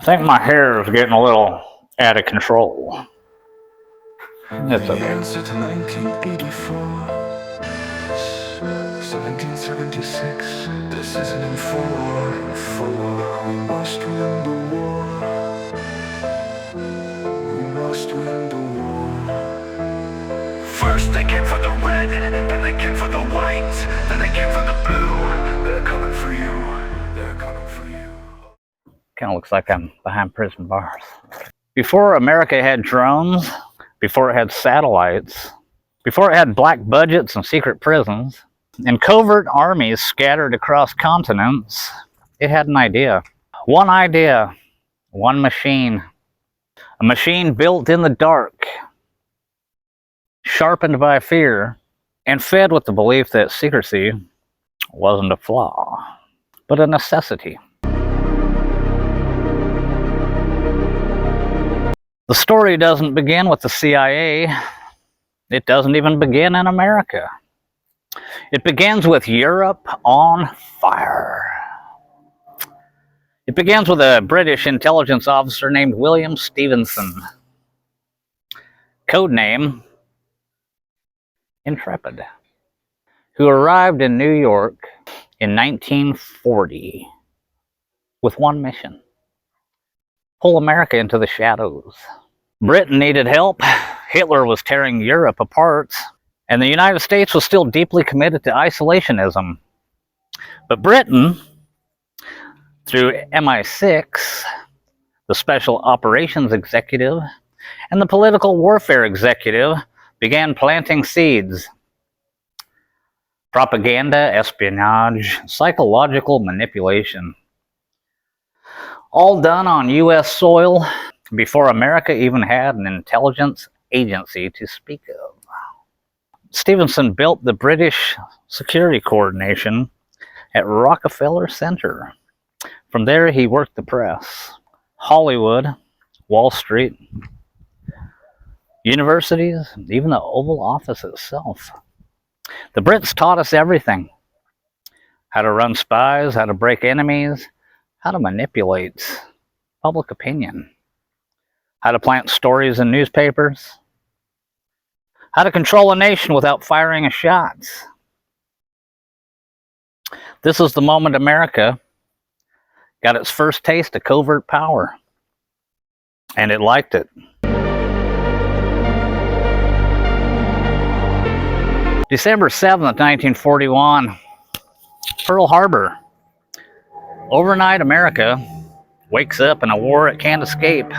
I think my hair is getting a little out of control. It's okay. Answer to 1984, 1776. This isn't in for. We must win the war. We must win the war. First they came for the red, then they came for the white, then they came for the blue. They're coming for you. They're coming for you. Kind of looks like I'm behind prison bars. Before America had drones, before it had satellites, before it had black budgets and secret prisons, and covert armies scattered across continents, it had an idea. One idea, one machine. A machine built in the dark, sharpened by fear, and fed with the belief that secrecy wasn't a flaw, but a necessity. The story doesn't begin with the CIA. It doesn't even begin in America. It begins with Europe on fire. It begins with a British intelligence officer named William Stevenson. Codename Intrepid, who arrived in New York in 1940 with one mission: pull America into the shadows. Britain needed help. Hitler was tearing Europe apart, and the United States was still deeply committed to isolationism. But Britain, through MI6, the Special Operations Executive, and the Political Warfare Executive, began planting seeds. Propaganda, espionage, psychological manipulation. All done on U.S. soil before America even had an intelligence agency to speak of. Stevenson built the British Security Coordination at Rockefeller Center. From there, he worked the press, Hollywood, Wall Street, universities, even the Oval Office itself. The Brits taught us everything: how to run spies, how to break enemies, how to manipulate public opinion, how to plant stories in newspapers, how to control a nation without firing a shot. This is the moment America got its first taste of covert power, and it liked it. December 7th, 1941, Pearl Harbor. Overnight, America wakes up in a war it can't escape.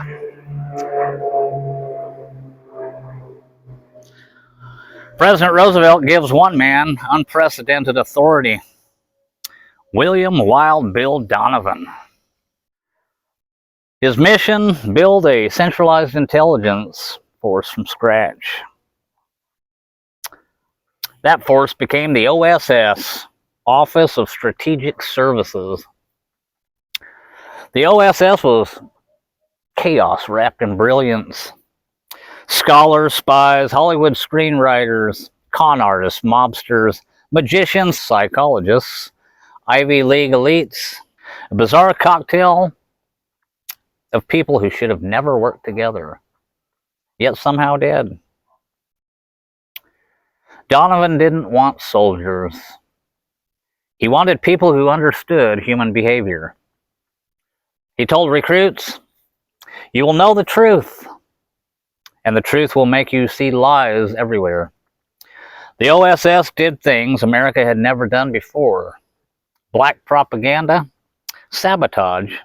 President Roosevelt gives one man unprecedented authority: William Wild Bill Donovan. His mission: build a centralized intelligence force from scratch. That force became the OSS, Office of Strategic Services. The OSS was chaos wrapped in brilliance. Scholars, spies, Hollywood screenwriters, con artists, mobsters, magicians, psychologists, Ivy League elites, a bizarre cocktail of people who should have never worked together, yet somehow did. Donovan didn't want soldiers. He wanted people who understood human behavior. He told recruits, "You will know the truth, and the truth will make you see lies everywhere." The OSS did things America had never done before: black propaganda, sabotage,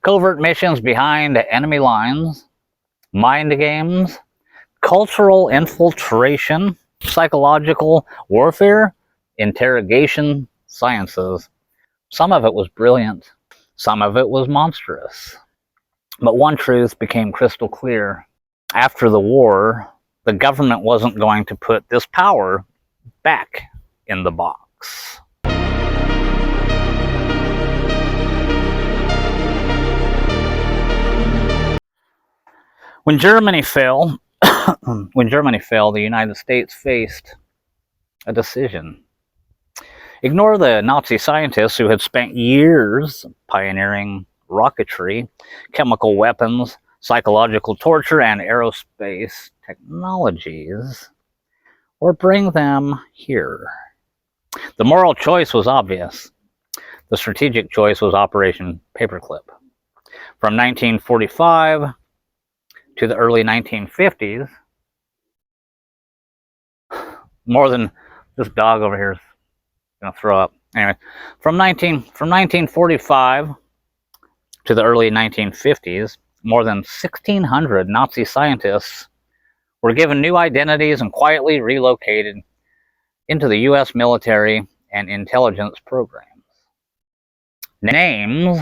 covert missions behind enemy lines, mind games, cultural infiltration, psychological warfare, interrogation sciences. Some of it was brilliant. Some of it was monstrous. But one truth became crystal clear. After the war, the government wasn't going to put this power back in the box. When Germany fell, the United States faced a decision. Ignore the Nazi scientists who had spent years pioneering rocketry, chemical weapons, psychological torture, and aerospace technologies, or bring them here. The moral choice was obvious. The strategic choice was Operation Paperclip. From 1945 to the early 1950s, more than this dog over here is going to throw up. Anyway, from 1945 to the early 1950s, more than 1,600 Nazi scientists were given new identities and quietly relocated into the U.S. military and intelligence programs. Names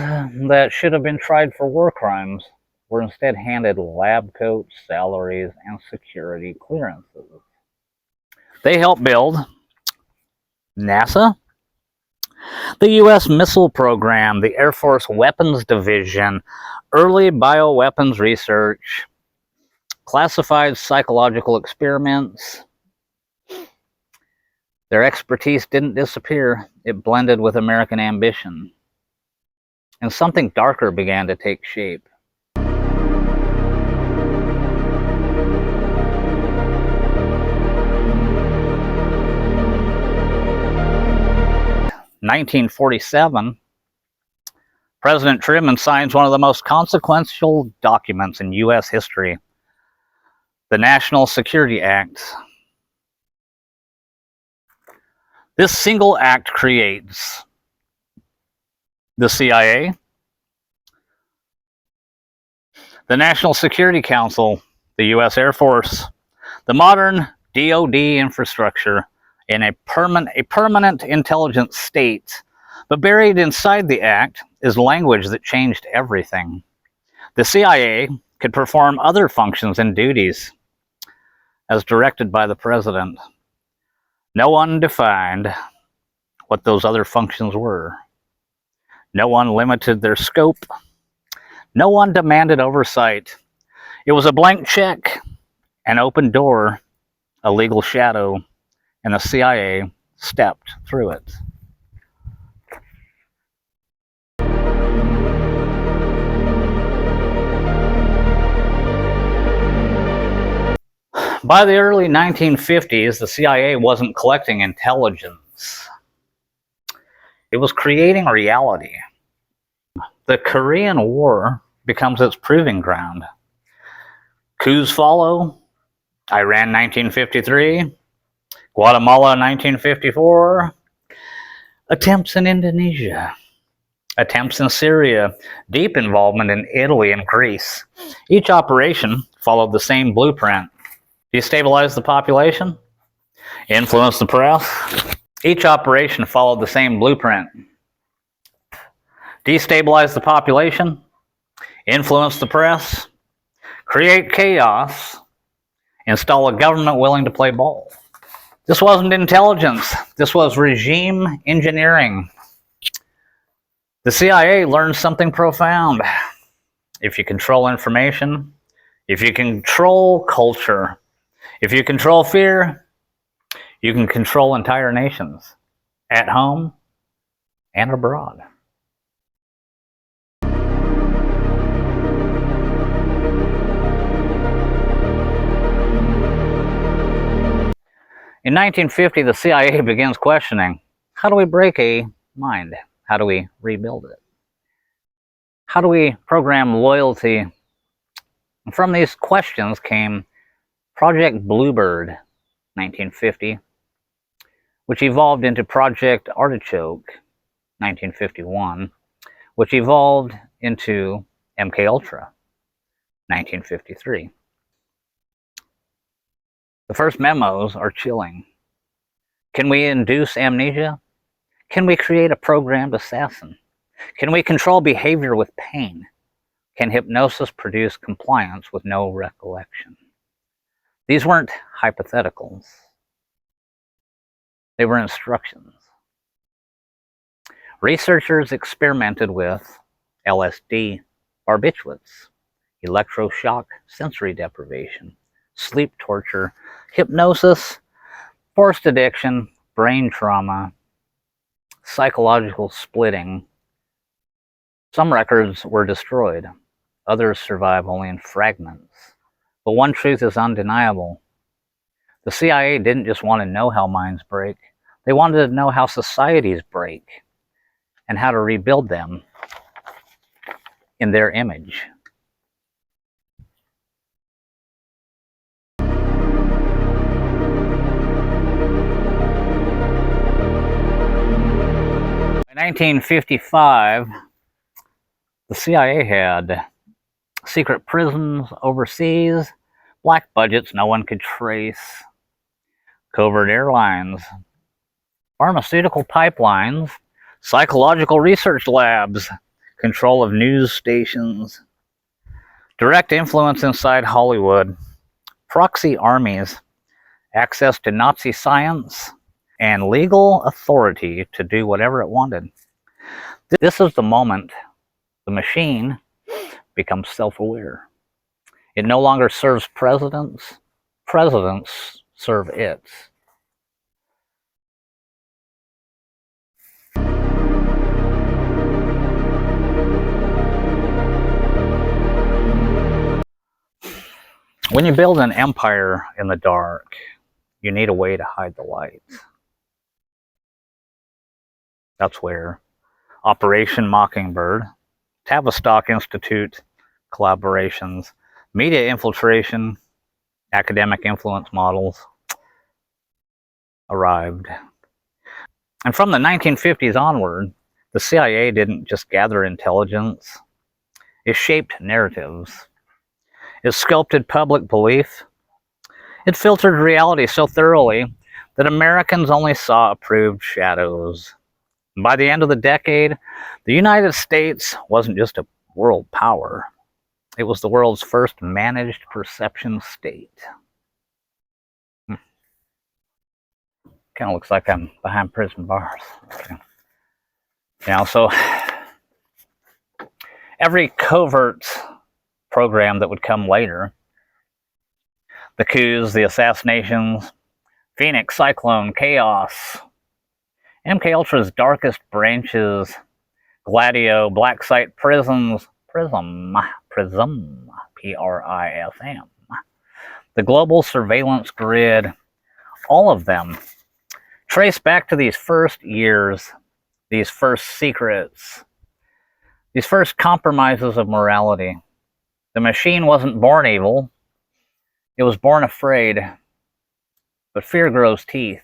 that should have been tried for war crimes were instead handed lab coats, salaries, and security clearances. They helped build NASA, the U.S. Missile Program, the Air Force Weapons Division, early bioweapons research, classified psychological experiments. Their expertise didn't disappear. It blended with American ambition. And something darker began to take shape. In 1947, President Truman signs one of the most consequential documents in U.S. history, the National Security Act. This single act creates the CIA, the National Security Council, the U.S. Air Force, the modern DoD infrastructure in a permanent intelligence state. But buried inside the act is language that changed everything. The CIA could perform other functions and duties as directed by the president. No one defined what those other functions were. No one limited their scope. No one demanded oversight. It was a blank check, an open door, a legal shadow, and the CIA stepped through it. By the early 1950s, the CIA wasn't collecting intelligence. It was creating reality. The Korean War becomes its proving ground. Coups follow. Iran 1953, Guatemala 1954, attempts in Indonesia, attempts in Syria, deep involvement in Italy and Greece. Each operation followed the same blueprint. Destabilize the population, influence the press. Each operation followed the same blueprint. Destabilize the population, influence the press, create chaos, install a government willing to play ball. This wasn't intelligence. This was regime engineering. The CIA learned something profound. If you control information, if you control culture, if you control fear, you can control entire nations, at home and abroad. In 1950, the CIA begins questioning, how do we break a mind? How do we rebuild it? How do we program loyalty? And from these questions came Project Bluebird, 1950, which evolved into Project Artichoke, 1951, which evolved into MKUltra, 1953. The first memos are chilling. Can we induce amnesia? Can we create a programmed assassin? Can we control behavior with pain? Can hypnosis produce compliance with no recollection? These weren't hypotheticals. They were instructions. Researchers experimented with LSD, barbiturates, electroshock sensory deprivation, sleep torture, hypnosis, forced addiction, brain trauma, psychological splitting, Some records were destroyed. Others survive only in fragments. But one truth is undeniable. The CIA didn't just want to know how minds break. They wanted to know how societies break and how to rebuild them in their image. In 1955, the CIA had secret prisons overseas, black budgets no one could trace, covert airlines, pharmaceutical pipelines, psychological research labs, control of news stations, direct influence inside Hollywood, proxy armies, access to Nazi science, and legal authority to do whatever it wanted. This is the moment the machine becomes self-aware. It no longer serves presidents. Presidents serve it. When you build an empire in the dark, you need a way to hide the light. That's where Operation Mockingbird, Tavistock Institute collaborations, media infiltration, academic influence models arrived. And from the 1950s onward, the CIA didn't just gather intelligence, it shaped narratives. It sculpted public belief. It filtered reality so thoroughly that Americans only saw approved shadows. And by the end of the decade, the United States wasn't just a world power. It was the world's first managed perception state. Kind of looks like I'm behind prison bars. Okay. So every covert program that would come later, the coups, the assassinations, Phoenix, Cyclone, Chaos, MKUltra's darkest branches, Gladio, Black Site Prisons, Prism, P-R-I-S-M, the global surveillance grid, all of them trace back to these first years, these first secrets, these first compromises of morality. The machine wasn't born evil, it was born afraid. But fear grows teeth,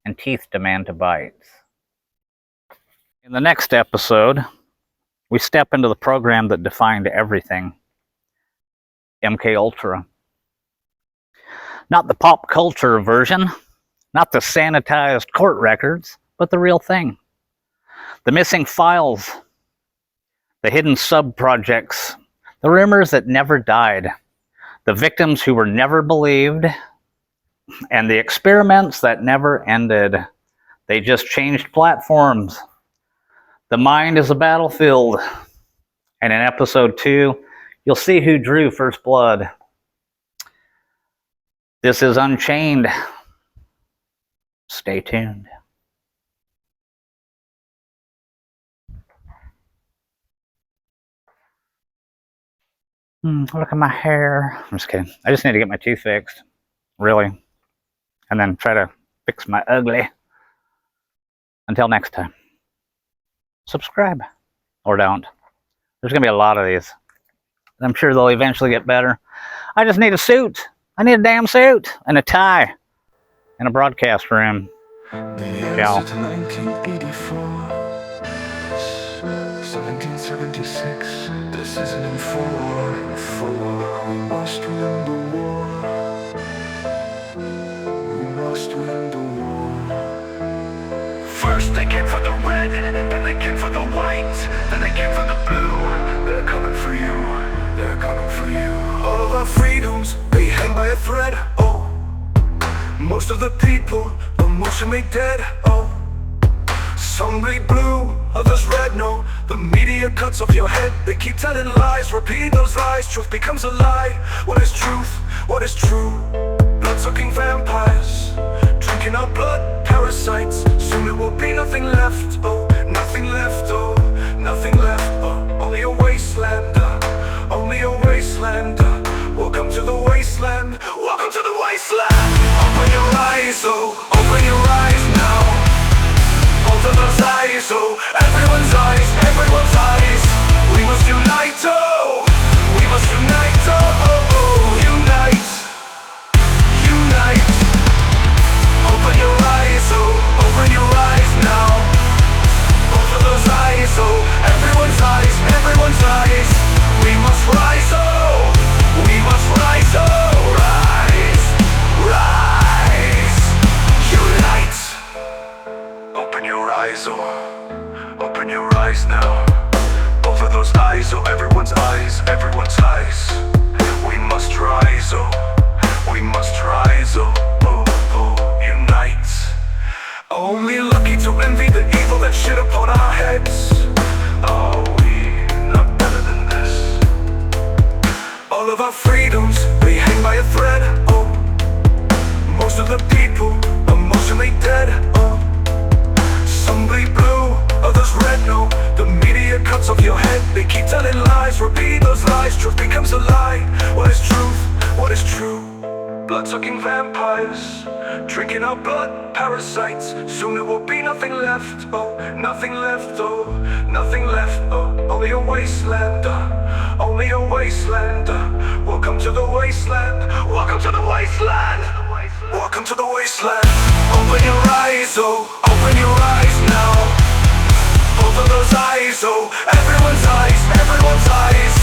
and teeth demand to bite. In the next episode, we step into the program that defined everything, MKUltra. Not the pop culture version, not the sanitized court records, but the real thing. The missing files, the hidden sub-projects, the rumors that never died, the victims who were never believed, and the experiments that never ended. They just changed platforms. The mind is a battlefield. And in episode 2, you'll see who drew first blood. This is Unchained. Stay tuned. Look at my hair. I'm just kidding. I just need to get my teeth fixed. Really. And then try to fix my ugly. Until next time. Subscribe. Or don't. There's going to be a lot of these. I'm sure they'll eventually get better. I just need a suit. I need a damn suit. And a tie. And a broadcast room. Ciao. 1984, 1776. This isn't in four. We must win the war. We must win the war. First they came for the red, then they came for the white, then they came for the blue. They're coming for you. They're coming for you. All of our freedoms, they hang by a thread. Oh, most of the people, the most are made dead. Oh, some bleed blue, others red. No, the media cuts off your head. They keep telling lies, repeating those lies. Truth becomes a lie. What is truth? What is true? Blood-sucking vampires, drinking our blood, parasites. Soon there will be nothing left. Oh, nothing left. Oh, nothing left. Oh. only a wasteland, only a wasteland. Welcome to the wasteland, welcome to the wasteland. Open your eyes, oh, open your eyes now. Both of those eyes, oh, everyone's eyes, everyone's eyes. We must unite, oh, we must unite, oh, oh, oh. Unite, unite. Open your eyes, oh, open your eyes now. Both of those eyes, oh, everyone's eyes, everyone's eyes. We must rise, oh, we must rise, oh, rise, rise. Unite. Open your eyes, oh, open your eyes now. Both of those eyes, oh, everyone's eyes, everyone's eyes. We must rise, oh, we must rise, oh, oh, oh, unite. Only lucky to envy the evil that shit upon our heads. Are we not better than this? All of our freedoms, they hang by a thread, oh. Most of the people, emotionally dead, oh. Some bleed blue, others red, no. The media cuts off your head, they keep telling lies, repeat those lies, truth becomes a lie. What is truth? What is true? Blood-sucking vampires, drinking our blood, parasites. Soon there will be nothing left, oh, nothing left, oh, nothing left, oh. Only a wasteland, only a wasteland. Welcome to the wasteland, welcome to the wasteland. Welcome to the wasteland. Open your eyes, oh, open your eyes now. Both of those eyes, oh, everyone's eyes, everyone's eyes.